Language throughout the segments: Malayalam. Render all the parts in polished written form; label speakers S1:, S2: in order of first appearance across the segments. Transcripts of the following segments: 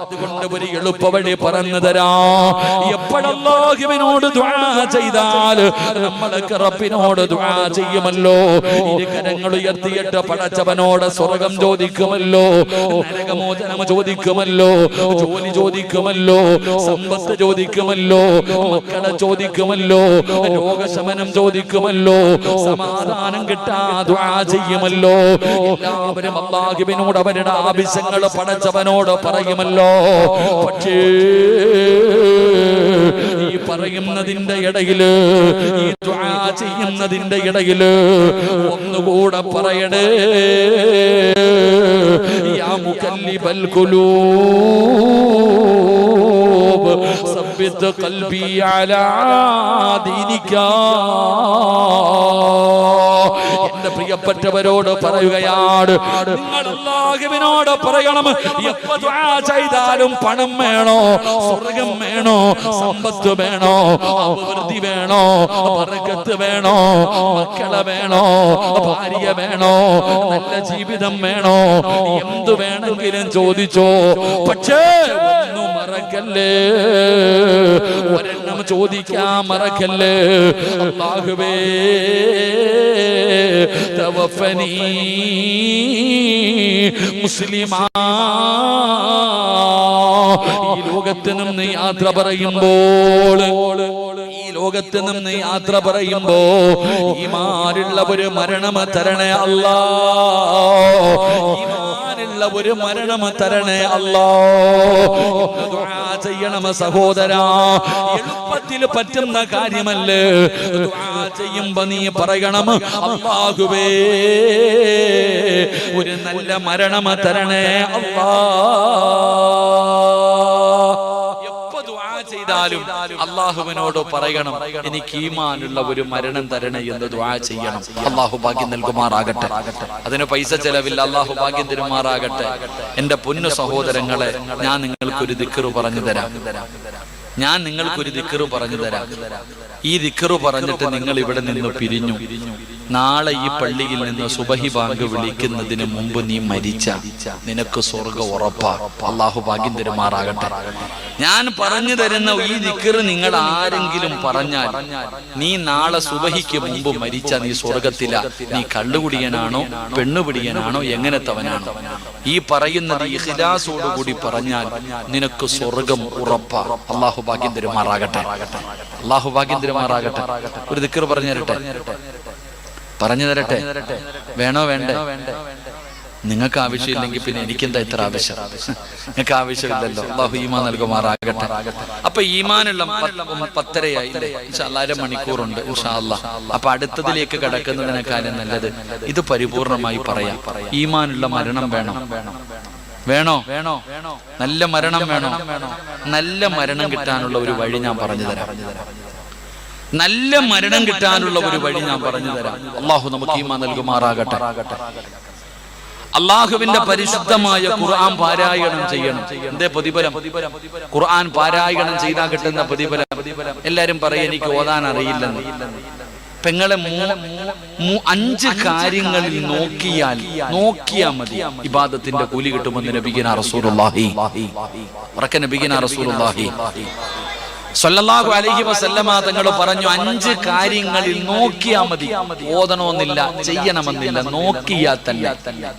S1: അതുകൊണ്ട് ഒരു എളുപ്പവഴി പറഞ്ഞു തരാ. എപ്പോഴല്ലാഹുവിനോട് ദുആ ചെയ്താൽ നമ്മളൊക്കെ റബ്ബിനോട് ദുആ ചെയ്യുമല്ലോ. ഇരുകരങ്ങൾ ഉയർത്തിയിട്ട് പടച്ചവനോട് സ്വർഗം ചോദിക്കുമല്ലോ, നരകമോചനം ചോദിക്കുമല്ലോ, ജോലി ചോദിക്കുമല്ലോ, സമ്പത്ത് ചോദിക്കുമല്ലോ, മക്കളെ ചോദിക്കുമല്ലോ, രോഗശമനം ചോദിക്കുമല്ലോ, സമാധാനം കിട്ടാ ദുആ ചെയ്യുമല്ലോ. എല്ലാവരും അല്ലാഹുവിനോട് അവരുടെ ആവശ്യങ്ങൾ പടച്ചവനോട് പറയുമല്ലോ. പക്ഷേ ഈ പറയുന്നതിന്റെ ഇടയില്, ഈ ദുആ ചെയ്യുന്നതിന്റെ ഇടയില് ഒന്നുകൂടെ പറയണേ, യാ മുകല്ലിബൽ ഖുലൂബ് സബ്ബിത് ഖൽബി അലാ ദീനിക. എന്റെ പ്രിയപ്പെട്ടവരോട് പറയുകയാണ്, നിങ്ങൾ അല്ലാഹുവിനോട് പറയണം, എപ്പോ ദുആ ചെയ്താലും പണം വേണോ, സ്വർഗം വേണോ, സമ്പത്ത് വേണോ, അഭിവൃദ്ധി വേണോ, ബർക്കത്ത് വേണോ, മക്കളെ വേണോ, ഭാര്യ വേണോ, നല്ല ജീവിതം വേണോ, എന്തു വേണമെങ്കിലും ചോദിച്ചോ. പക്ഷേ ഒന്നും മറക്കല്ലേ, ഒരെണ്ണം ചോദിക്കാൻ മറക്കല്ലേ, അല്ലാഹുവേ തവഫനി മുസ്ലിമാ. ഈ ലോകത്ത് നിന്ന് യാത്ര പറയുമ്പോൾ, ഈ ലോകത്ത് നിന്ന് യാത്ര പറയുമ്പോ ഈമാനുള്ള ഒരു മരണം തരണേ അല്ലാ, ഈമാനുള്ള ഒരു മരണം തരണേ അല്ലാ. ദുആ ചെയ്യണം സഹോദരാ, എളുപ്പത്തിൽ പറ്റുന്ന കാര്യമല്ലേ. ദുആ ചെയ്യുമ്പോ നീ പറയണം, അല്ലാഹുവേ ഒരു നല്ല മരണം തരണേ അല്ലാ. ചെയ്താലും അല്ലാഹുവിനോട് പറയണം, എനിക്ക് ഈമാനുള്ള ഒരു മരണം തരണേ എന്ന് ദുആ ചെയ്യണം. അല്ലാഹു ഭാഗ്യം നൽകുമാറാകട്ടെ. അതിന് പൈസ ചെലവില്ല, അല്ലാഹു ഭാഗ്യം തരുമാറാകട്ടെ. എന്റെ പൊന്നു സഹോദരങ്ങളെ, ഞാൻ നിങ്ങൾക്കൊരു ദിക്ർ പറഞ്ഞു തരാം. ഞാൻ നിങ്ങൾക്കൊരു ദിക്ർ പറഞ്ഞു തരാം. ഈ ദിക്ർ പറഞ്ഞിട്ട് നിങ്ങൾ ഇവിടെ നിന്ന് പിരിഞ്ഞു. നാളെ ഈ പള്ളിയിൽ നിന്ന് സുബഹി ബാങ്ക് വിളിക്കുന്നതിന് മുമ്പ് നീ മരിച്ച നിനക്ക് സ്വർഗ്ഗം ഉറപ്പാ. അല്ലാഹു ഭാഗ്യം തരുമാറാകട്ടെ. ഞാൻ പറഞ്ഞു തരുന്ന ഈ ദിക്ർ നിങ്ങൾ ആരെങ്കിലും പറഞ്ഞാൽ, നീ നാളെ സുബഹിക്ക് മുമ്പ് മരിച്ച നീ സ്വർഗത്തില. നീ കള്ളുകുടിയനാണോ, പെണ്ണുപിടിയനാണോ, എങ്ങനത്തവനാണോ, ഈ പറയുന്നത് ഇഖ്ലാസോടുകൂടി പറഞ്ഞാൽ നിനക്ക് സ്വർഗം ഉറപ്പാ. അല്ലാഹു ഭാഗ്യം തരുമാറാകട്ടെ. അല്ലാഹു ഭാഗ്യം തരുമാറാകട്ടെ. ഒരു ദിക്ർ പറഞ്ഞു തരട്ടെ, പറഞ്ഞു തരട്ടെ. വേണോ വേണ്ടേ? നിങ്ങൾക്ക് ആവശ്യമില്ലെങ്കിൽ പിന്നെ എനിക്കെന്താ ഇത്ര ആവശ്യം? നിങ്ങൾക്ക് ആവശ്യമില്ലല്ലോ. അല്ലാഹു ഈമാൻ നൽകുമാറാകട്ടെ. അപ്പൊ ഈമാനുള്ള 10:30 ഇൻഷാ അല്ലാഹ്, 1 മണിക്കൂറുണ്ട് ഇൻഷാ അല്ലാഹ്. അപ്പൊ അടുത്തതിലേക്ക് കടക്കുന്നതിനേക്കാളും നല്ലത് ഇത് പരിപൂർണമായി പറയാം. ഈമാനുള്ള മരണം വേണം, വേണോ? നല്ല മരണം വേണോ? നല്ല മരണം കിട്ടാനുള്ള ഒരു വഴി ഞാൻ പറഞ്ഞു തരാം. നല്ല മരണം കിട്ടാനുള്ള ഒരു വഴി ഞാൻ പറഞ്ഞു തരാം. അല്ലാഹു നമുക്ക് ഈമാൻ നൽകുമാറാകട്ടെ. അല്ലാഹുവിന്റെ പരിശുദ്ധമായ ഖുർആൻ പാരായണം ചെയ്യണം. എന്തേ പ്രതിഫലം? ഖുർആൻ പാരായണം ചെയ്താൽ കിട്ടുന്ന പ്രതിഫലം. എല്ലാരും പറയും എനിക്ക് ഓതാൻ അറിയില്ലെന്ന്. പെങ്ങളെ 5 കാര്യങ്ങളിൽ നോക്കിയാൽ മതി ഇബാദത്തിന്റെ കൂലി കിട്ടുമെന്ന് നബിഗിന റസൂലുള്ളാഹി സ്വല്ലല്ലാഹു അലൈഹി വസല്ലമ തങ്ങൾ പറഞ്ഞു, 5 കാര്യങ്ങളിൽ നോക്കിയാൽ മതി. ഓതണമെന്നില്ല, ചെയ്യണമെന്നില്ല, നോക്കിയാൽ തന്നെ.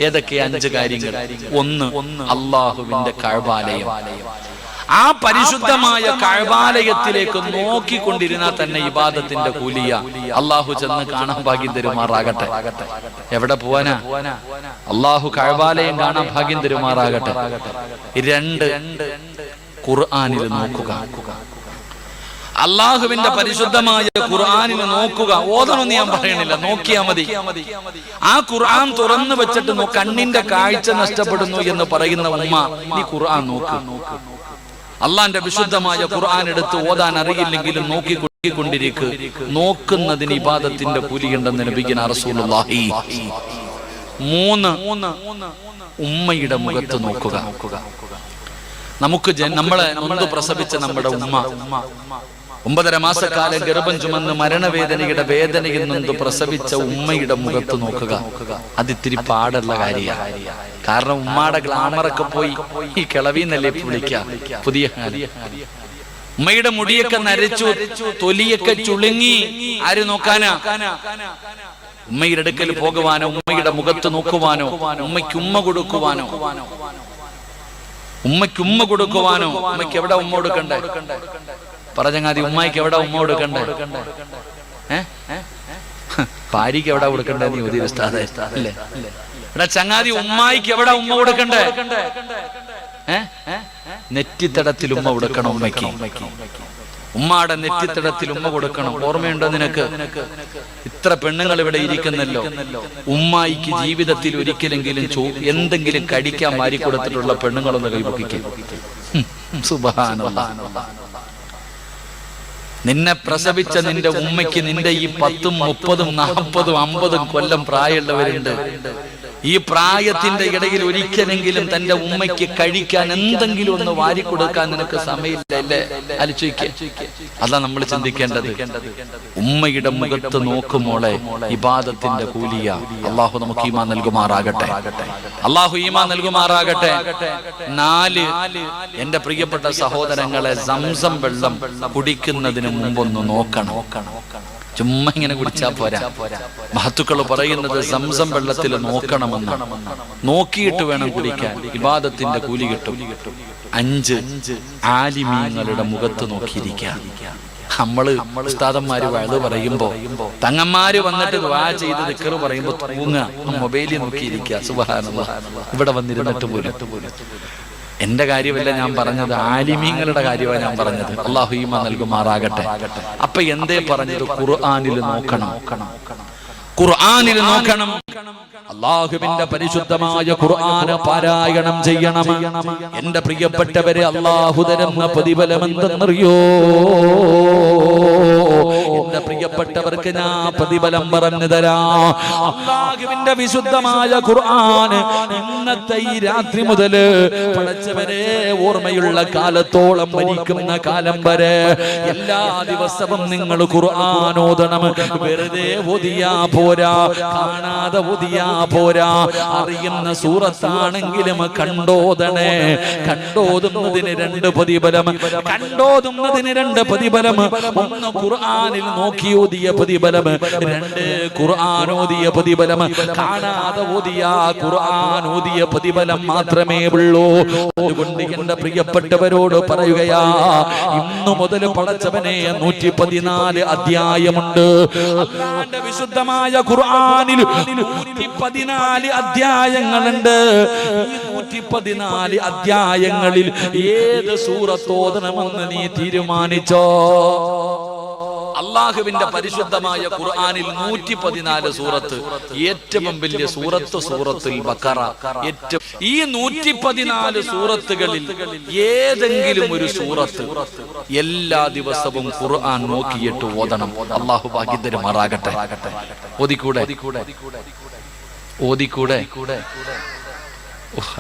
S1: ഏതൊക്കെ 5 കാര്യങ്ങൾ? 1, അല്ലാഹുവിന്റെ കഅബാലയം. ആ പരിശുദ്ധമായ കഅബാലയത്തിലേക്ക് നോക്കിക്കൊണ്ടിരുന്നാൽ തന്നെ ഇബാദത്തിന്റെ കൂലിയ. അല്ലാഹു ചെന്ന് കാണാൻ ഭാഗ്യം തരുമാറാകട്ടെ. എവിടെ പോവാനാ? അല്ലാഹു കഅബാലയം കാണാൻ ഭാഗ്യം തരുമാറാകട്ടെ. 2, ഖുർആനിൽ നോക്കുക. അല്ലാഹുവിന്റെ പരിശുദ്ധമായ ഖുർആനിൽ നോക്കുക. ഓതണമെന്ന് ഞാൻ പറയണില്ല, നോക്കിയാ മതി. ആ ഖുർആൻ തുറന്നു വെച്ചിട്ട് കണ്ണിന്റെ കാഴ്ച നഷ്ടപ്പെടുന്നു എന്ന് പറയുന്ന ഉമ്മ, നീ ഖുർആൻ നോക്ക്. അള്ളാന്റെ വിശുദ്ധമായ ഖുർആൻ എടുത്ത് ഓതാൻ അറിയില്ലെങ്കിലും നോക്കിക്കൊണ്ടിരിക്കുക. നോക്കുന്നതിന് ഇബാദത്തിന്റെ കൂലിയുണ്ടെന്ന് നബിഗിന റസൂലുള്ളാഹി. 3, ഉമ്മയുടെ മുഖത്ത് നോക്കുക. നമുക്ക് നമ്മളെ നൊന്ത് പ്രസവിച്ച നമ്മുടെ ഉമ്മ, 9.5 മാസക്കാലം ഗർഭം ചുമന്ന് മരണവേദനയുടെ വേദനയിൽ നിന്ന് പ്രസവിച്ച ഉമ്മയുടെ മുഖത്ത് നോക്കുക. അതിത്തിരി പാടുള്ള കാര്യമാണ്. കാരണം ഉമ്മയുടെ ഗ്ലാമറൊക്കെ പോയി ഈ കിളവിന്നല്ലേ വിളിക്കാം. പുതിയ ഉമ്മയുടെ മുടിയൊക്കെ നരച്ചു, തൊലിയൊക്കെ ചുളുങ്ങി. ആര് നോക്കാനാ? ഉമ്മയുടെ അടുക്കൽ പോകുവാനോ, ഉമ്മയുടെ മുഖത്ത് നോക്കുവാനോ, ഉമ്മയ്ക്ക് ഉമ്മ കൊടുക്കുവാനോ, ഉമ്മയ്ക്ക് എവിടെ ഉമ്മ കൊടുക്കണ്ടേ? പറഞ്ഞങ്ങാതി ഉമ്മായിക്ക് എവിടെ ഉമ്മ കൊടുക്കണ്ടേ? ഭാര്യക്ക് എവിടെ കൊടുക്കണ്ടേ? നീ ഉദയ അല്ലേ? ഇവിടെ ചങ്ങാതി ഉമ്മായിക്ക് എവിടെ ഉമ്മ കൊടുക്കണ്ടേ? നെറ്റിത്തടത്തിൽ ഉമ്മ കൊടുക്കണം. ഉമ്മയ്ക്ക് ഉമ്മാടെ നെറ്റിത്തടത്തിൽ ഉമ്മ കൊടുക്കണം. ഓർമ്മയുണ്ടോ നിനക്ക്? ഇത്ര പെണ്ണുങ്ങൾ ഇവിടെ ഇരിക്കുന്നല്ലോ. ഉമ്മായിക്ക് ജീവിതത്തിൽ ഒരിക്കലെങ്കിലും എന്തെങ്കിലും കടിക്കാൻ മാറി കൊടുത്തിട്ടുള്ള പെണ്ണുങ്ങളൊന്ന് കൈപൊക്കിക്കും. സുബ്ഹാനല്ലാഹ്. നിന്നെ പ്രസവിച്ച നിന്റെ ഉമ്മയ്ക്ക് നിന്റെ ഈ 10, 30, 40, 50 കൊല്ലം പ്രായമുള്ളവരുണ്ട്. ഈ പ്രായത്തിന്റെ ഇടയിൽ ഒരിക്കലെങ്കിലും തന്റെ ഉമ്മയ്ക്ക് കഴിക്കാൻ എന്തെങ്കിലും ഒന്ന് വാരിക്കൊടുക്കാൻ നിനക്ക് സമയമില്ലല്ലേ? ആലോചിക്കുക. അതാ നമ്മൾ ചിന്തിക്കേണ്ടത്. ഉമ്മയുടെ മുഖത്ത് നോക്കുമോളെ ഇബാദത്തിന്റെ കൂലിയ. അള്ളാഹു നമുക്ക് ഈമാൻ നൽകുമാറാകട്ടെ. 4, എന്റെ പ്രിയപ്പെട്ട സഹോദരങ്ങളെ, സംസം വെള്ളം കുടിക്കുന്നതിന് മുമ്പൊന്ന് നോക്കണം. ചുമ്മാ ഇങ്ങനെ കുടിച്ചാ പോരാ. മഹത്തുക്കൾ പറയുന്നത് സംസം വെള്ളത്തിൽ നോക്കണമെന്ന്. നോക്കിയിട്ട് വേണം കുടിക്കാൻ. ഇബാദത്തിന്റെ കൂലി കിട്ടും. 5 ആലിമീങ്ങളുടെ മുഖത്ത് നോക്കിയിരിക്കാം. നമ്മള് ഉസ്താദന്മാര് വയത് പറയുമ്പോ, തങ്ങന്മാര് വന്നിട്ട് ദുആ ചെയ്ത് ദിക്ർ പറയുമ്പോ തൂങ്ങുക, മൊബൈലിൽ നോക്കിയിരിക്കുക. സുബ്ഹാനല്ലാഹ്. ഇവിടെ വന്നിരുന്നിട്ട് പോലും. എന്റെ കാര്യമല്ല ഞാൻ പറഞ്ഞത്, ആലിമീങ്ങളുടെ കാര്യമാണ് ഞാൻ പറഞ്ഞത്. അല്ലാഹു ഈമാൻ നൽകുമാറാകട്ടെ. അപ്പൊ എന്തേ പറഞ്ഞത്? ഖുർആനിൽ നോക്കണം. ഖുർആനിൽ നോക്കണം. അല്ലാഹുവിന്റെ പരിശുദ്ധമായ ഖുർആൻ പാരായണം ചെയ്യണം. എന്റെ പ്രിയപ്പെട്ടവരെ, അല്ലാഹു തരുന്ന പ്രതിഫലം എന്തെന്നറിയോ? എന്റെ പ്രിയപ്പെട്ടവർക്ക് ഞാൻ പ്രതിഫലം പറഞ്ഞു തരാം. അല്ലാഹുവിന്റെ വിശുദ്ധമായ ഖുർആൻ ഇന്നത്തെ ഈ രാത്രി മുതൽ പടച്ചവരെ ഓർമ്മയുള്ള കാലത്തോളം മരിക്കുന്ന കാലം വരെ എല്ലാ ദിവസവും നിങ്ങൾ ഖുർആൻ ഓതണം. വെറുതെ ഓതിയാ പോരാ, കാണാതെ ഓതിയാ പോരാ. അറിയുന്ന സൂറത്താണെങ്കിലും കണ്ടോതണേ. കണ്ടോതുന്നതിന് 2 പ്രതിഫലം. കണ്ടോതുന്നതിന് 2 പ്രതിഫലം. 1 ഖുർആനിൽ നോക്കി ഓതിയ പ്രതിഫലം, 2 ഖുർആൻ ഓതിയ പ്രതിഫലം. കാണാതെ ഓതിയ ഖുർആൻ ഓതിയ പ്രതിഫലം മാത്രമേ ഉള്ളൂ. അതുകൊണ്ട് എന്റെ പ്രിയപ്പെട്ടവരോട് പറയുകയാ, ഇന്നു മുതൽ പടച്ചവനെ 114 അധ്യായമുണ്ട്. അല്ലാഹുവിന്റെ വിശുദ്ധമായ ഖുർആനിൽ 114 അധ്യായങ്ങളുണ്ട്. ഈ 114 അധ്യായങ്ങളിൽ ഏത് സൂറത്ത് ഓതണമെന്ന് നീ തീരുമാനിച്ചോ? അള്ളാഹുവിന്റെ പരിശുദ്ധമായ ഖുർആനിൽ 114 സൂറത്ത്. ഏറ്റവും വലിയ സൂറത്തുൽ ബഖറ. ഈ 114 സൂറത്തുകളിൽ ഏതെങ്കിലും ഒരു സൂറത്ത് എല്ലാ ദിവസവും ഖുർആൻ നോക്കിയിട്ട് ഓതണം. അള്ളാഹു ഭാഗ്യം തരുമാറാകട്ടെ. ഓതിക്കൂടെ?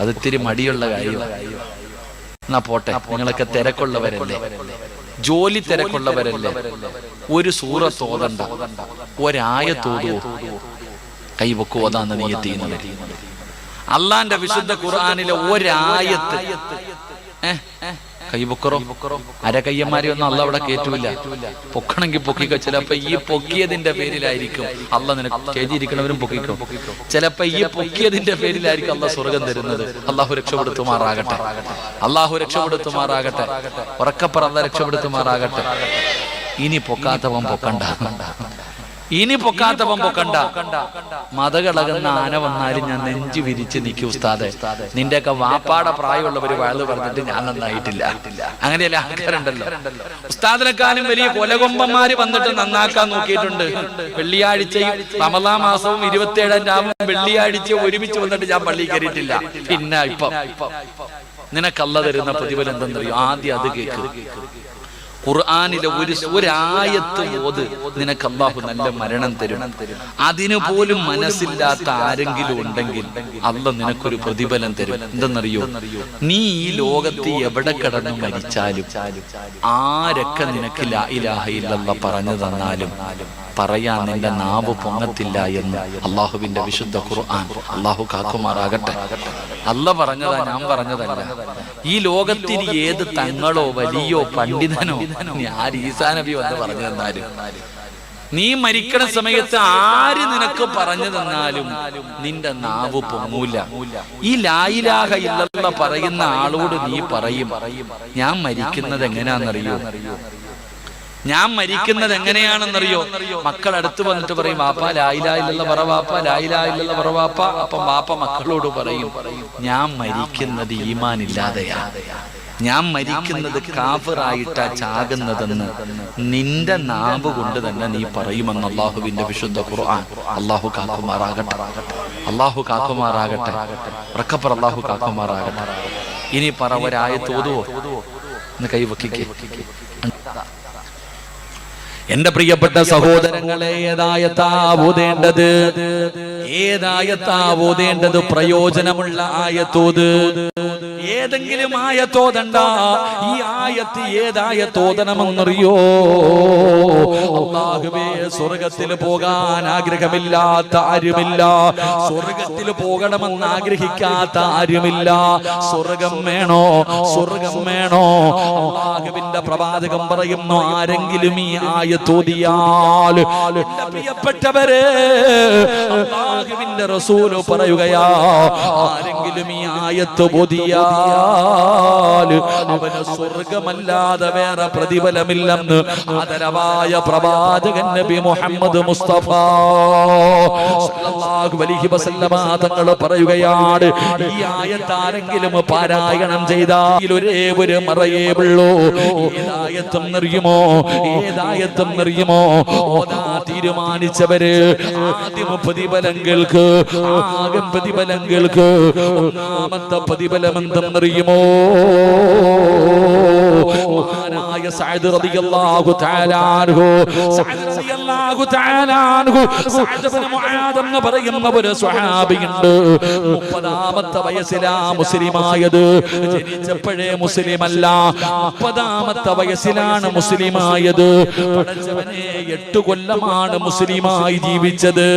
S1: അതിത്തിരി മടിയുള്ള കാര്യം. എന്നാ പോട്ടെ, നിങ്ങളൊക്കെ തിരക്കുള്ളവരല്ലേ, ജോലി തിരക്കുള്ളവരല്ലേ. ഒരു സൂറത്ത് ഓതണ്ട, ഒരായത്തോതോ കൈവക്ക് ഓതാന്ന് നിയത്ത് ചെയ്യുന്നവർ. അള്ളാന്റെ വിശുദ്ധ ഖുർആനിലെ ഒരായത്ത് കൈവക്കറോ അരകയ്യന്മാരെ ഒന്നും അള്ള അവിടെ കേറ്റൂല. പൊക്കണമെങ്കിൽ പൊക്കിക്കോ. ചിലപ്പോ ഈ പൊക്കിയതിന്റെ പേരിലായിരിക്കും അള്ള നിനക്ക് കേട്ടിരിക്കണവരും പൊക്കിക്കോ. ചിലപ്പോ ഈ പൊക്കിയതിന്റെ പേരിലായിരിക്കും അള്ള സ്വർഗം തരുന്നത്. അള്ളാഹു രക്ഷപ്പെടുത്തുമാറാകട്ടെ. ഉറക്കപ്പറ അള്ള രക്ഷപ്പെടുത്തുമാറാകട്ടെ. ഇനി പൊക്കാത്തവൻ പൊക്കണ്ട. മതകളകുന്ന ആന വന്നാലും ഞാൻ നെഞ്ചു വിരിച്ച് നിൽക്കും. ഉസ്താദെ, നിന്റെയൊക്കെ വാപ്പാടെ പ്രായമുള്ളവര് വയല് പറഞ്ഞിട്ട് ഞാൻ നന്നായിട്ടില്ല. അങ്ങനെയല്ല ആൾക്കാരുണ്ടല്ലോ. ഉസ്താദിനെക്കാളും വലിയ കൊലകൊമ്പന്മാര് വന്നിട്ട് നന്നാക്കാൻ നോക്കിയിട്ടുണ്ട്. വെള്ളിയാഴ്ചയും റമളാൻ മാസവും 27-ാം രാവും വെള്ളിയാഴ്ച ഒരുമിച്ച് വന്നിട്ട് ഞാൻ പള്ളിയിൽ കയറിയിട്ടില്ല. പിന്നെ ഇപ്പം നിനക്കല്ല തരുന്ന പ്രതിഫലം എന്തെന്നറിയോ? ആദ്യം അത് കേക്ക്. ഖുർആനിലെ ഒരായത്ത് ഓത്, നിനക്ക് അല്ലാഹു നല്ല മരണം തരും. അതിനു പോലും മനസ്സില്ലാത്ത ആരെങ്കിലും ഉണ്ടെങ്കിൽ അല്ലാഹു നിനക്കൊരു പ്രതിഫലം തരും. എന്തെന്നറിയോ? നീ ഈ ലോകത്ത് എവിടെ കിടന്നു മരിച്ചാലും ആരൊക്കെ നിനക്ക് ലാ ഇലാഹ ഇല്ലല്ലാഹ് പറഞ്ഞു തന്നാലും പറയാൻ നിന്റെ നാവ് പൊങ്ങത്തില്ല എന്ന് അള്ളാഹുവിന്റെ വിശുദ്ധ ഖുർആൻ. അള്ളാഹു കാക്കുമാറാകട്ടെ. അല്ലാഹ് പറഞ്ഞതാ, ഞാൻ പറഞ്ഞതല്ല. ഈ ലോകത്തിന് ഏത് തങ്ങളോ വലിയോ പണ്ഡിതനോ ഈസാ നബി വന്ന് പറഞ്ഞു തന്നാലും, നീ മരിക്കണ സമയത്ത് ആര് നിനക്ക് പറഞ്ഞു തന്നാലും നിന്റെ നാവ് പൊങ്ങൂല. ഈ ലാ ഇലാഹ ഇല്ലല്ലാഹ് പറയുന്ന ആളോട് നീ പറയും, ഞാൻ മരിക്കുന്നത് എങ്ങനെയാണെന്നറിയോ? ഞാൻ മരിക്കുന്നത് എങ്ങനെയാണെന്നറിയോ? മക്കൾ അടുത്ത് വന്നിട്ട് പറയും, വാപ്പ ലാ ഇലാഹ ഇല്ലല്ലാഹ് പറ, വാപ്പ ലാ ഇലാഹ ഇല്ലല്ലാഹ് പറ വാപ്പ. അപ്പം വാപ്പ മക്കളോട് പറയും, ഞാൻ മരിക്കുന്നത് ഈമാൻ ഇല്ലാതെയാ, ഞാൻ മരിക്കുന്നത് കാഫിറായിട്ടാ ചാകുന്നതെന്ന് നിന്റെ നാവ് കൊണ്ട് തന്നെ നീ പറയുമെന്ന് അള്ളാഹുവിന്റെ വിശുദ്ധ ഖുർആൻ. അള്ളാഹു കാക്കുമാറാകട്ടെ, അള്ളാഹു കാക്കുമാറാകട്ടെ, ഉറക്കപ്പറ അള്ളാഹു കാക്കുമാറാകട്ടെ. ഇനി പറ, ഒരായത്ത് ഓതുവോ? എന്ന് കൈവക്കിക്കേ. എന്റെ പ്രിയപ്പെട്ട സഹോദരങ്ങളെ, ഏതായത്താ ഓതേണ്ടത്? ഏതായത്താ ഓതേണ്ടത്? പ്രയോജനമുള്ള ആയത്തോത്. ഏതെങ്കിലും ആയത്തോതണ്ട. ഈ ആയത്ത് ഏതായത്തോതണമെന്നറിയോ? അല്ലാഹുവേ, സ്വർഗത്തിൽ പോകാൻ ആഗ്രഹമില്ലാത്ത ആരുമില്ല, സ്വർഗത്തിൽ പോകണമെന്ന് ആഗ്രഹിക്കാത്ത ആരുമില്ല. സ്വർഗം വേണോ? സ്വർഗം വേണോ? അല്ലാഹുവിന്റെ പ്രവാചകൻ പറയുന്നു, ആരെങ്കിലും ഈ ആയത്തോതിയാൽ, എന്റെ പ്രിയപ്പെട്ടവരെ, അല്ലാഹുവിന്റെ റസൂല് പറയുകയാ, ആരെങ്കിലും ഈ ആയത്ത് ഓതിയാൽ അവന് സ്വർഗമല്ലാതെ വേറെ പ്രതിഫലമില്ലെന്ന് ആദരവായ പ്രവാചകൻ നബി മുഹമ്മദ് മുസ്തഫ സല്ലല്ലാഹു അലൈഹി വസല്ലമ തങ്ങൾ പറയുകയാണ്, ഈ ആയത്ത് ആരെങ്കിലും പാരായണം ചെയ്താൽ ഒരേ ഒരു മറയേ ഉള്ളൂ. ഏതായത്തും അറിയുമോ? ഏതായത്തും അറിയുമോ? ഓതാ തീരുമാനിച്ചവര് ആദ്യം പ്രതിഫലങ്ങൾക്ക്, ആകം പ്രതിഫലങ്ങൾക്ക് ഒന്നാമത്തെ പ്രതിഫലം എന്തെന്നറിയുമോ? മഹാനായ സഅദ് റളിയല്ലാഹു തആല അൻഹു, സഅദ് റളിയല്ലാഹു തആല അൻഹു, സഅദ് ഇബ്നു മുആദ് എന്ന് പറയുന്ന ഒരു സ്വഹാബിയുണ്ട്. 30ാമത്തെ വയസ്സിലാ മുസ്ലിമായത്. ജനിച്ചപ്പോഴേ മുസ്ലിമല്ല, 30ാമത്തെ വയസ്സിലാണ് മുസ്ലിമായത്. പടച്ചവനെ, 8 കൊല്ലമാണ് മുസ്ലിമായി ജീവിച്ചത്.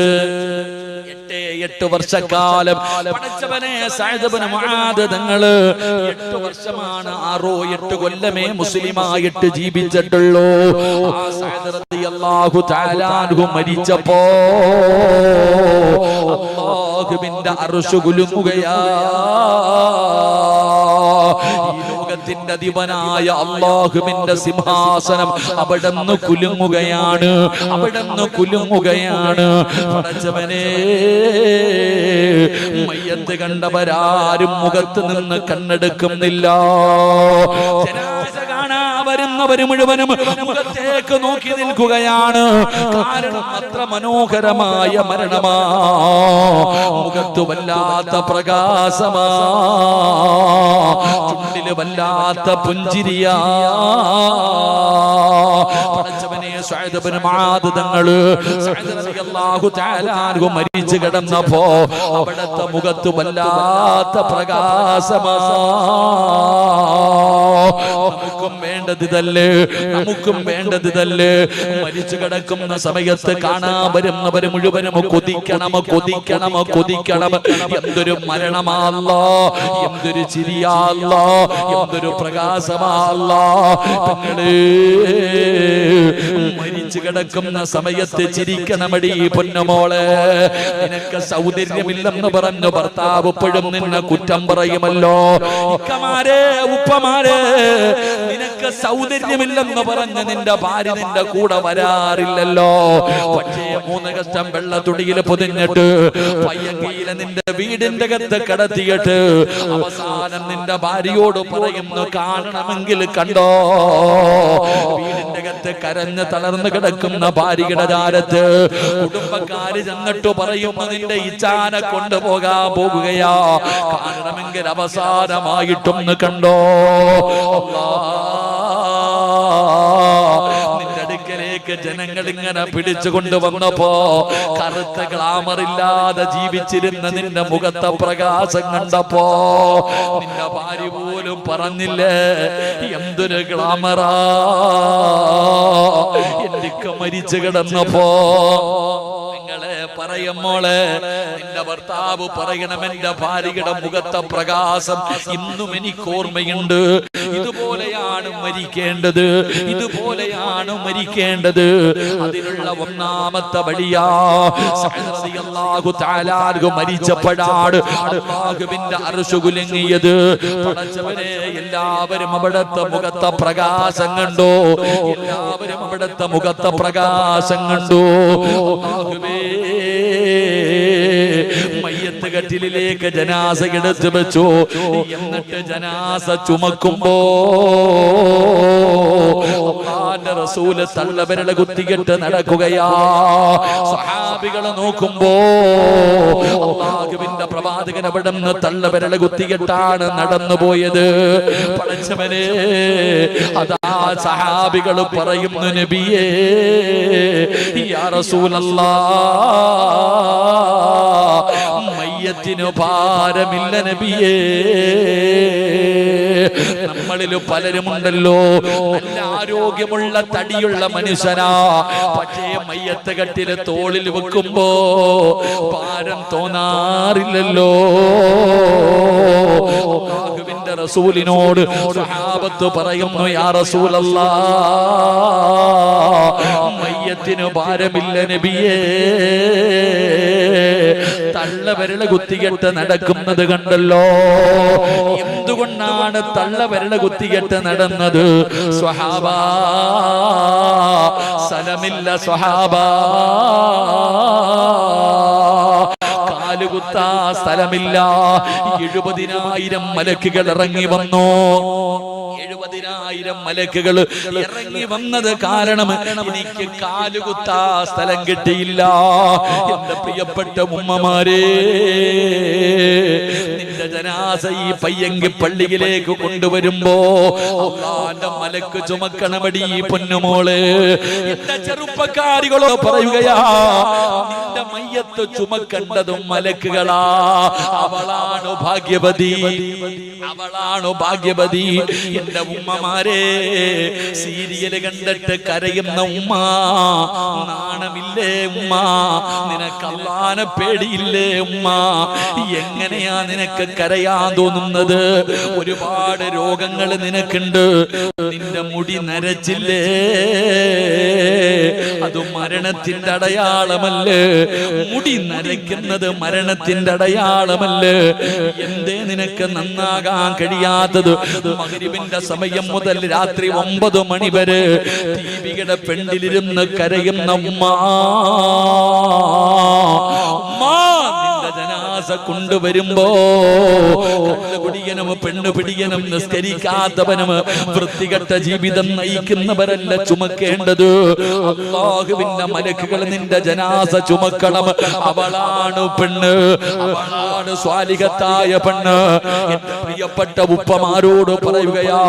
S1: 8 വർഷക്കാലം പടച്ചവനെ സഅദ് ഇബ്നു മുആദ് തങ്ങള് 8 വർഷമാണ്, 8 കൊല്ലമേ മുസ്ലിമായിട്ട് ജീവിച്ചിട്ടുള്ളൂ. ആ സഅദ് റളിയല്ലാഹു തആല അൻഹു മരിച്ചപ്പോ അല്ലാഹുവിന്റെ അർശ് കുലുങ്ങുകയാ. ഈ ലോകത്തിന്റെ അധിപനായ അല്ലാഹുവിന്റെ സിംഹാസനം അവിടുന്ന് കുലുങ്ങുകയാണ്, അവിടുന്ന് കുലുങ്ങുകയാണ്. പടച്ചവനെ, മയ്യത്ത് കണ്ടവരാരും മുഖത്ത് നിന്ന് കണ്ണെടുക്കുന്നില്ല. ജനാസ കാണാൻ വരുന്നവര് മുഴുവനും മുഖത്തേക്ക് നോക്കി നിൽക്കുകയാണ്. കാരണം അത്ര മനോഹരമായ മരണമാ. മുഖത്ത് വല്ലാത്ത പ്രകാശമാ, ചുണ്ടില് വല്ലാത്ത പുഞ്ചിരിയാ. പടച്ചവനെ, സഅദ് ഇബ്നു മുആദ് തങ്ങള് സഅദ് റളിയല്ലാഹു തആല അൻഹു മരിച്ചു കിടന്നപ്പോ അവിടുത്തെ മുഖത്ത് വല്ലാത്ത പ്രകാശമാ. നമുക്കും വേണ്ടത് ഇതല്ലേ? നമുക്കും വേണ്ടത് ഇതല്ലേ? മരിച്ചു കിടക്കുന്ന സമയത്ത് കാണാൻ വരുന്നവര് മുഴുവനും കൊതിക്കണം, കൊതിക്കണം, കൊതിക്കണം. എന്തൊരു മരണമാല്ലോ, എന്തൊരു ചിരിയാല്ലോ, എന്തൊരു പ്രകാശമാല്ലോ. മരിച്ചു കിടക്കുന്ന സമയത്ത് ചിരിക്കണമടി പൊന്നുമോളെ. നിനക്ക് സൗന്ദര്യമില്ലെന്ന് പറഞ്ഞു ഭർത്താവ് എപ്പോഴും നിന്നെ കുറ്റം പറയുമല്ലോ. ഇക്കമാരെ, ഉപ്പമാരെ, നിനക്ക് സൗന്ദര്യമില്ലെന്ന് പറഞ്ഞ് നിന്റെ ഭാര്യ നിന്റെ കൂടെ വരാറില്ലല്ലോ. പക്ഷേ 3 കഷ്ടം വെള്ള തുണിയിൽ പൊതിഞ്ഞിട്ട് പയ്യങ്കയിലെ നിന്റെ വീടിന്റെ അകത്ത് കടത്തിയിട്ട് അവസാനം നിന്റെ ഭാര്യയോട് പറയുന്നു, കാണണമെങ്കിൽ കണ്ടോ. വീടിന്റെ അകത്ത് കരഞ്ഞ് തളർന്നു കിടക്കുന്ന ഭാര്യയുടെ ചാരത്ത് കുടുംബക്കാര് ചെന്നിട്ട് പറയുന്നു, നിന്റെ ഇച്ചാനെ കൊണ്ടുപോകാൻ പോകുകയാ, കാണണമെങ്കിൽ അവസാനമായിട്ടൊന്ന് കണ്ടോ. നിന്റെ അടുക്കലേക്ക് ജനങ്ങൾ ഇങ്ങനെ പിടിച്ചു കൊണ്ടുവന്നപ്പോ കറുത്ത ഗ്ലാമറില്ലാതെ ജീവിച്ചിരുന്ന നിന്റെ മുഖത്തെ പ്രകാശം കണ്ടപ്പോ നിന്റെ ഭാര്യ പോലും പറഞ്ഞില്ലേ എന്തൊരു ഗ്ലാമറാ എനിക്ക് മരിച്ചു കിടന്നപ്പോ. നിങ്ങളെ പറയും മോളെ, നിന്റെ ഭർത്താവ് പറയണം എന്റെ ഭാര്യയുടെ മുഖത്തെ പ്രകാശം ഇന്നും എനിക്ക് ഓർമ്മയുണ്ട്. ഇതുപോലെയാണ് മരിക്കേണ്ടത്, ഇതുപോലെയാണ് മരിക്കേണ്ടത്. അതിനുള്ള ഒന്നാമത്തെ വഴിയാ റളിയല്ലാഹു തആല അൻഹു മരിച്ചപ്പോഴാണ് അല്ലാഹുവിന്റെ അർശ് കുലുങ്ങിയത്. പടച്ചവനെ, എല്ലാവരും അവിടുത്തെ മുഖത്തെ പ്രകാശം കണ്ടു, എല്ലാവരും അവിടുത്തെ മുഖത്തെ പ്രകാശം കണ്ടു. മയ്യത്ത് കട്ടിലിലേക്ക് ജനാസ എടുത്തു വെച്ചു. എന്നിട്ട് ജനാസ ചുമക്കുമ്പോ അല്ലാഹുവിന്റെ റസൂല് തള്ളവിരൽ കുത്തിയിട്ട് നടക്കുകയാ. സ്വഹാബികളെ നോക്കുമ്പോ അല്ലാഹുവിന്റെ പ്രവാചകൻ അവിടെ നിന്ന് തള്ളവിരൽ കുത്തിയിട്ടാണ് നടന്നുപോയത്. പടച്ചവനെ, അതാ സ്വഹാബികൾ പറയുന്നു, നബിയേ യാ റസൂലല്ലാഹ്, മയ്യത്തിനു ഭാരമില്ല നബിയേ. നമ്മളിൽ പലരുമുണ്ടല്ലോ നല്ല ആരോഗ്യമുള്ള തടിയുള്ള മനുഷ്യനാ, പക്ഷേ മയ്യത്ത് കട്ടില് തോളിൽ വെക്കുമ്പോ ഭാരം തോന്നാറില്ലല്ലോ. അല്ലാഹുവിന്റെ റസൂലിനോട് സ്വഹാബത്ത് പറയുന്നു, യാ റസൂലല്ലാഹ്, മയ്യത്തിനു ഭാരമില്ല നബിയേ. തള്ളവിരൽ കുത്തികെട്ട് നടക്കുന്നത് കണ്ടല്ലോ. എന്തുകൊണ്ടാണ് തള്ളവിരൽ കുത്തികെട്ട് നടന്നത്? സ്വഹാബാ, സലമില്ല സ്വഹാബാ, കാലുകുത്താ സ്ഥലമില്ല. 70,000 മലക്കുകൾ ഇറങ്ങി വന്നു. 70,000 മലക്കുകൾ ഇറങ്ങി വന്നത് കാരണം എനിക്ക് കാലുകുത്താ സ്ഥലം കിട്ടിയില്ല. എന്റെ പ്രിയപ്പെട്ട ഉമ്മമാരെ, നിന്റെ ജനാസ ഈ പയ്യങ്കി പള്ളിയിലേക്ക് കൊണ്ടുവരുമ്പോ അല്ലാഹുവിന്റെ മലക്ക് ചുമക്കണമടി പൊന്നുമോള്. എന്റെ ചെറുപ്പക്കാരികളോ പറയുകയാ, നിന്റെ മയ്യത്ത് ചുമക്കേണ്ടതും മലക്കുകളാ. അവളാണ് ഭാഗ്യവതി, അവളാണ് ഭാഗ്യവതി. എന്റെ ഉമ്മമാരെ, സീരിയല് കണ്ടിട്ട് കരയുന്ന ഉമ്മ, നാണമില്ലേ ഉമ്മ? നിനക്ക് അല്ലാഹുവിനെ പേടിയില്ലേ ഉമ്മ? എങ്ങനെയാ നിനക്ക് കരയാൻ തോന്നുന്നത്? ഒരുപാട് രോഗങ്ങൾ നിനക്കുണ്ട്. നിന്റെ മുടി നരച്ചില്ലേ? അത് മരണത്തിന്റെ അടയാളമല്ലേ? മുടി നരയ്ക്കുന്നത് മരണത്തിന്റെ അടയാളമല്ലേ? എന്തേ നിനക്ക് നന്നാകാൻ കഴിയാത്തത്? മഗ്‌രിബിന്റെ സമയം മുതൽ രാത്രി 9 മണി വരെ ടിവിയുടെ പെണ്ണിലിരുന്ന് കരയുന്ന ഉമ്മ, നിന്റെ ജനാസ കൊണ്ടുവരുമ്പോ കള്ളുകുടിയനും പെണ്ണുപിടിയനും നിസ്കരിക്കാത്തവനും വൃത്തികെട്ട ജീവിതം നയിക്കുന്നവരല്ല ചുമക്കേണ്ടത്. അല്ലാഹുവിന്റെ മലക്കുകൾ നിന്റെ ജനാസ ചുമക്കണം. അവളാണ് പെണ്ണ്, അവളാണ് സ്വാലിഹത്തായ പെണ്ണ്. എന്റെ പ്രിയപ്പെട്ട ഉപ്പമാരോട് പറയുകയാ,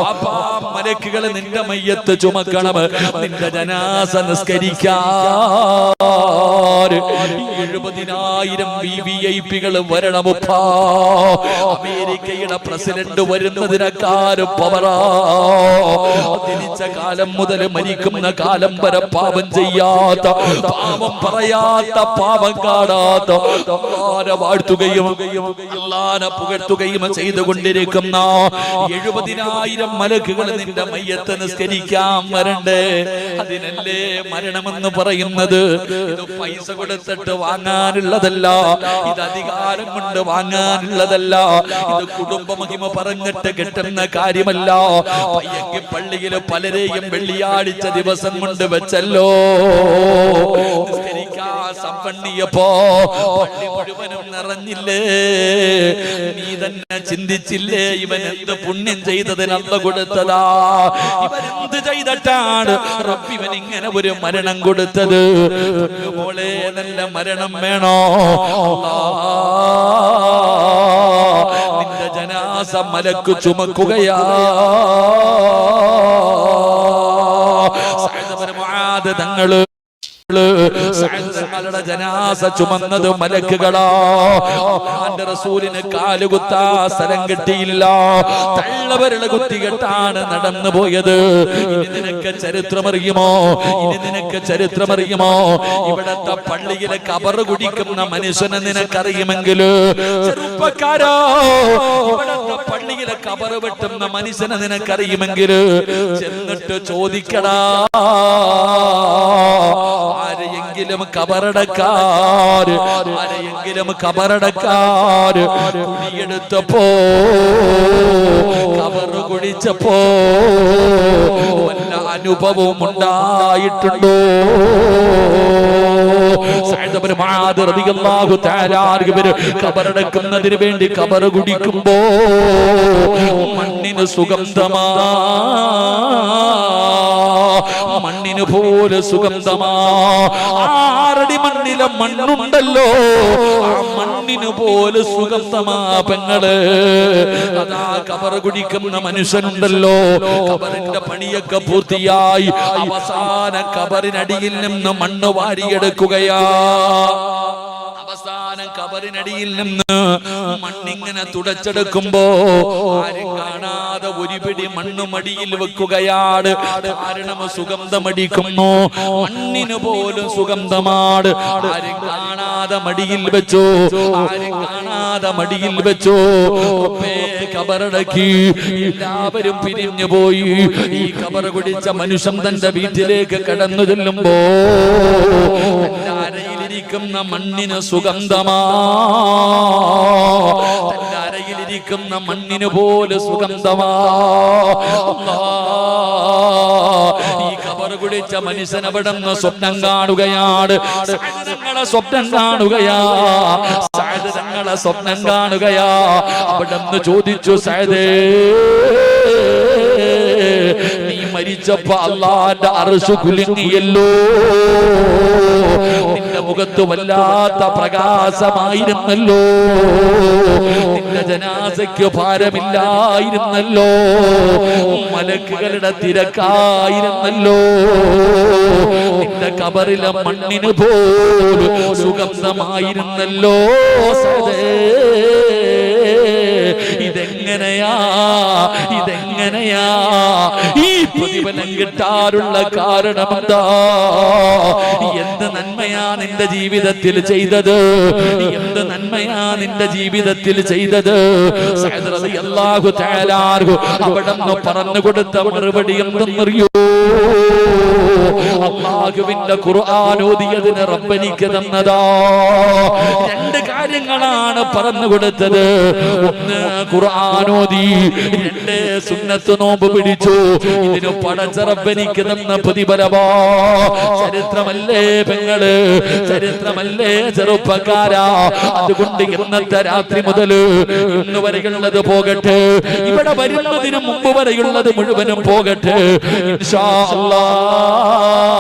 S1: വാപ്പാ, മലക്കുകൾ നിന്റെ മയ്യത്ത് ചുമക്കണം, നിന്റെ ജനാസ നിസ്കരിക്കാൻ 70,000 VVIPകൾ വരണമുപ്പാ. അമേരിക്കയുടെ പ്രസിഡന്റ് വരുന്നതിനെക്കാരും പവറാ. ജനിച്ച കാലം മുതൽ മരിക്കുന്ന കാലം വരെ പാപം ചെയ്യാത്ത, പാപം പറയാത്ത, പാപം കാണാത്ത, അല്ലാഹുവിനെ വാഴ്ത്തുകയും അല്ലാഹുവിനെ പുകഴ്ത്തുകയും ചെയ്തുകൊണ്ടിരിക്കുന്ന 70,000 മലക്കുകൾ നിന്റെ മയ്യത്ത് നിസ്കരിക്കാൻ വരണ്ടേ? അതിനല്ലേ മരണമെന്ന് പറയുന്നത്. ഇത് പൈസ കൊടുത്തിട്ട് വാങ്ങാനുള്ളതല്ല, ഇത് അധികാരം കൊണ്ട് വാങ്ങാനുള്ളതല്ല, ഇത് കുടുംബ മഹിമ പറഞ്ഞിട്ട് കിട്ടുന്ന കാര്യമല്ല. പയ്യങ്കി പള്ളിയിൽ പലരെയും വെള്ളിയാഴ്ച ദിവസം കൊണ്ട് വെച്ചല്ലോ നിസ്കരിക്കാൻ സമ്പണ്ണിയപ്പോ പള്ളി മുഴുവനും നിറഞ്ഞില്ലേ? നീ തന്നെ ചിന്തിച്ചില്ലേ, ഇവൻ എന്ത് പുണ്യം ചെയ്തതിന് അല്ലാഹു കൊടുത്തതാ? ഇവൻ എന്ത് ചെയ്തിട്ടാണ് റബ്ബ് ഇവൻ ഇങ്ങനെ ഒരു മരണം കൊടുത്തത്? മോളെ, നല്ല മരണം വേണോ? നിന്റെ ജനാസ മലക്ക് ചുമക്കുകയാ. മുആദ് തങ്ങള് തങ്ങളുടെ ജനാസ ചുമന്നത് മലക്കുകളാ. അള്ളാന്റെ റസൂലിന് കാലുകുത്താ സ്ഥലം കിട്ടിയില്ല, തള്ളവരള കുത്തികെട്ടാണ് നടന്നു പോയത്. ഇനി നിനക്ക് ചരിത്രമറിയുമോ? ഇനി നിനക്ക് ചരിത്രമറിയുമോ? ഇവിടത്തെ പള്ളിയിലെ കബറ് കുടിക്കുന്ന മനുഷ്യനെ നിനക്കറിയുമെങ്കിൽ ചെറുപ്പക്കാരോ, ഇവിടത്തെ പള്ളിയിലെ കബറ് വെട്ടുന്ന മനുഷ്യനെ നിനക്കറിയുമെങ്കിൽ ചെന്നിട്ട് ചോദിക്കടാ, ആരെയെങ്കിലും കബറടക്കാര്, ആരെയെങ്കിലും കബറടക്കാര് കുടിയെടുത്തപ്പോ, കബറ് കുടിച്ചപ്പോ വല്ല അനുഭവവും ഉണ്ടായിട്ടുണ്ടോ? കബറടക്കുന്നതിന് വേണ്ടി കബറ് കുടിക്കുമ്പോ മണ്ണിന് സുഗന്ധമാ, മണ്ണിന് പോലെ സുഗന്ധമാ. 6 അടി മണ്ണിലെ മണ്ണുണ്ടല്ലോ, ആ മണ്ണിന് പോലെ സുഗന്ധമാ പെങ്ങള്. അതാ കബറ് കുടിക്കുന്ന മനുഷ്യനുണ്ടല്ലോ, കബറിന്റെ പണിയൊക്കെ പൂർത്തിയായി അവസാന കബറിനടിയിൽ നിന്ന് മണ്ണ് വാരിയെടുക്കുകയാ. അവസാനം കബറിനടിയിൽ നിന്ന് മണ്ണിങ്ങനെ തുടച്ചെടുക്കുമ്പോ ആരും കാണാതെ ഒരു പിടി മണ്ണ് മടിയിൽ വെക്കുകയാണ്. കാരണം സുഗന്ധമടിക്കുന്നു, മണ്ണിന് പോലും സുഗന്ധമാണ്. ആരും കാണാതെ മടിയിൽ വെച്ചു, ആരും കാണാതെ മടിയിൽ വെച്ചു. കബറടക്കി എല്ലാവരും പിരിഞ്ഞു പോയി. ഈ കബർ കുടിച്ച മനുഷ്യൻ തന്റെ വീട്ടിലേക്ക് കടന്നു ചെല്ലുമ്പോ അരയിലിരിക്കുന്ന മണ്ണിന് സുഗന്ധമാ, തന്റെ അരയിലിരിക്കുന്ന മണ്ണിന് പോലെ സുഗന്ധമാ. ഈ കബർ കുടിച്ച മനുഷ്യൻ അവിടെ നിന്ന് സ്വപ്നം കാണുകയാണ്. തങ്ങളെ സ്വപ്നം കാണുകയാ, തങ്ങളെ സ്വപ്നം കാണുകയാ. അവിടെ നിന്ന് ചോദിച്ചു, സഅദേ, നീ മരിച്ചപ്പോ അല്ലാഹുവിന്റെ അർശ് കുലുങ്ങിയല്ലോ, നിന്റെ മുഖത്ത് വല്ലാത്ത പ്രകാശമായിരുന്നല്ലോ, നിന്റെ ജനാസയ്ക്ക് ഭാരമില്ലായിരുന്നല്ലോ, മലക്കുകളുടെ തിരക്കായിരുന്നല്ലോ, നിന്റെ കബറിലെ മണ്ണിന് പോലും സുഗന്ധമായിരുന്നല്ലോ. ഇതെങ്ങനെയാ, ഇതെങ്ങനെയാ ഈ പ്രതിഫലം കിട്ടാറുള്ള കാരണമെന്താ? എന്ത് നന്മയാ നിന്റെ ജീവിതത്തിൽ ചെയ്തത്? എന്ത് നന്മയാ നിന്റെ ജീവിതത്തിൽ ചെയ്തത്? സഅദ് റളിയല്ലാഹു തആല അവിടുന്ന് പറഞ്ഞു കൊടുത്ത മറുപടി എന്തെന്നറിയോ? അല്ലാഹുവിന്റെ ഖുർആൻ ഓതിയതിന് റബ്ബനിക്ക് തന്നതാ. 2 കാര്യങ്ങളാണ് പറഞ്ഞു കൊടുത്തത്. ഒന്ന് ഖുർആൻ ഓതി, 2 സുന്നത്ത് നോമ്പ് പിടിച്ചു. ഇതിന് പടച്ച റബ്ബനിക്ക് തന്ന പ്രതിഫലമാ. ചരിത്രമല്ലേ പെങ്ങള്, ചരിത്രമല്ലേ ചെറുപ്പക്കാരാ. അതുകൊണ്ട് ഇന്നത്തെ രാത്രി മുതൽ ഇന്ന് വരെയുള്ളത് പോകട്ടെ, ഇവിടെ വരുന്നതിന് മുമ്പ് വരെയുള്ളത് മുഴുവനും പോകട്ടെ. ഇൻഷാ അല്ലാഹ്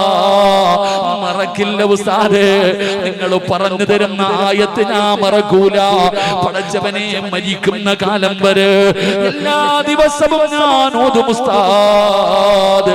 S1: മറക്കില്ല ഉസ്താദേ, നിങ്ങൾ പറഞ്ഞു തരുന്ന ആയത്ത് ഞാൻ മറക്കൂല. പടച്ചവനെ, മരിക്കുന്ന കാലം വരെ എല്ലാ ദിവസവും ഞാൻ ഓതും ഉസ്താദ്.